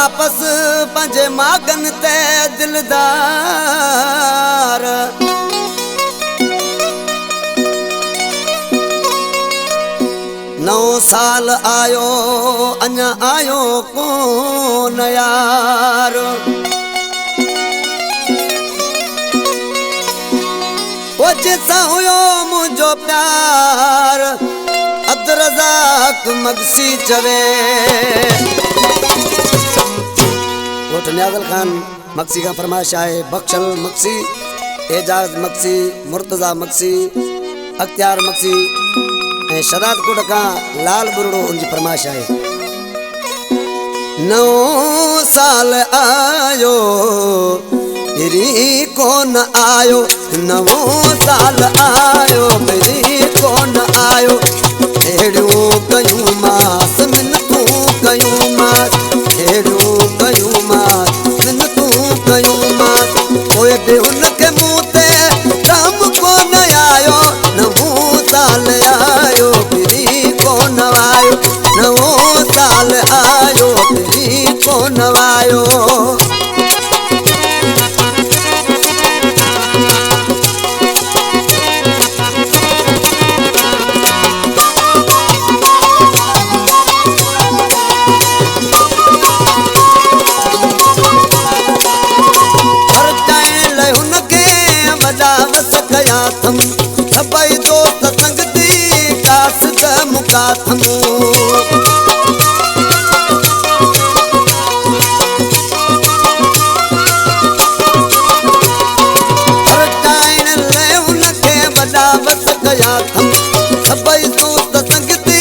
वापस पंजे मागन ते दिलदार 9 साल आयो अञा आयो कोन यार वो जैसा हुयो मुझो प्यार अब्दुर्रज़ाक मगसी चवे वोट नियाज़ल खान मगसी का फरमाइश है बख्शल मगसी एजाज मगसी मुर्तज़ा मगसी अख्तियार मगसी शदाद कोट का लाल बुरड़ो उनकी फरमाइश है 9 साल आयो मेरी कौन आयो 9 साल आयो मेरी कौन आयो हेड़ू कयूं मास मिन तू कयूं मास हेड़ू कयूं मास मिन तू कयूं मास कोई भी उनके मुंह ते दम कोन आयो 9 साल आयो मेरी कौन आयो 9 साल आयो मेरी कौन आयो सभई दोस्त संगती कास द मुकाथमो टाइण ले उनके वॾा वस कया थम सभई दोस्त संगती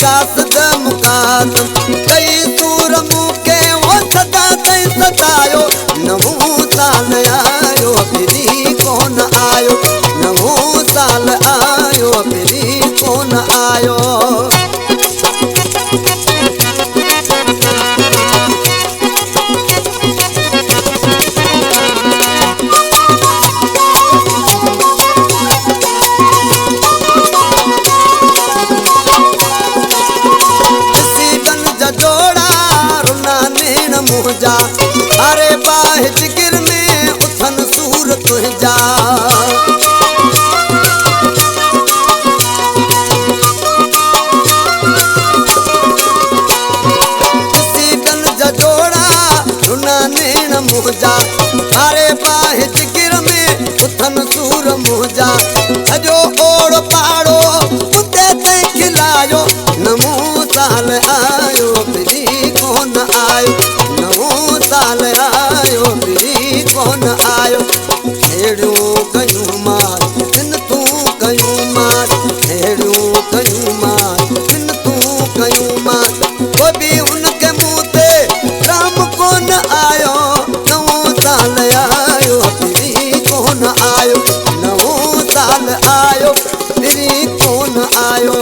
कास द मुकाथम कई सूर मूंखे वो सदा कई सतायो 9 साल आयो फिरी कोन आयो 9 साल आयो फिरी कोन आयो मुझा अरे बाह जिगर में उथन सूर तुझा सीगन जजोड़ा रुना नैन मुझा अरे बाह जिगर में उथन सूर मुझा सजो ओड़ पाड़ो उते ते खिलायो 9 साल आयो फिरी कोन आयो 9 साल आयो फिरी कोन आयो हेड़ू कयूं मास मिन तू कयूं मास हेड़ू कयूं मास मिन तू कयूं मास वो भी उनके मुंह ते राम कोन आयो 9 साल आयो फिरी कोन आयो 9 साल आयो फिरी कोन आयो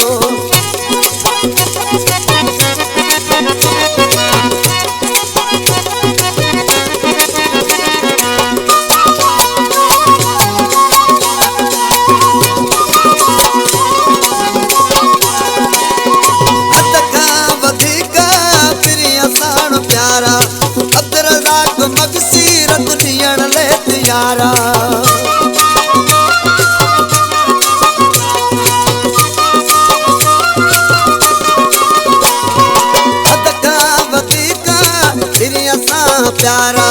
अब्दुर्रज़ाक मगसी रत दियण ले तियारा अद का वधीक फिरी असां प्यारा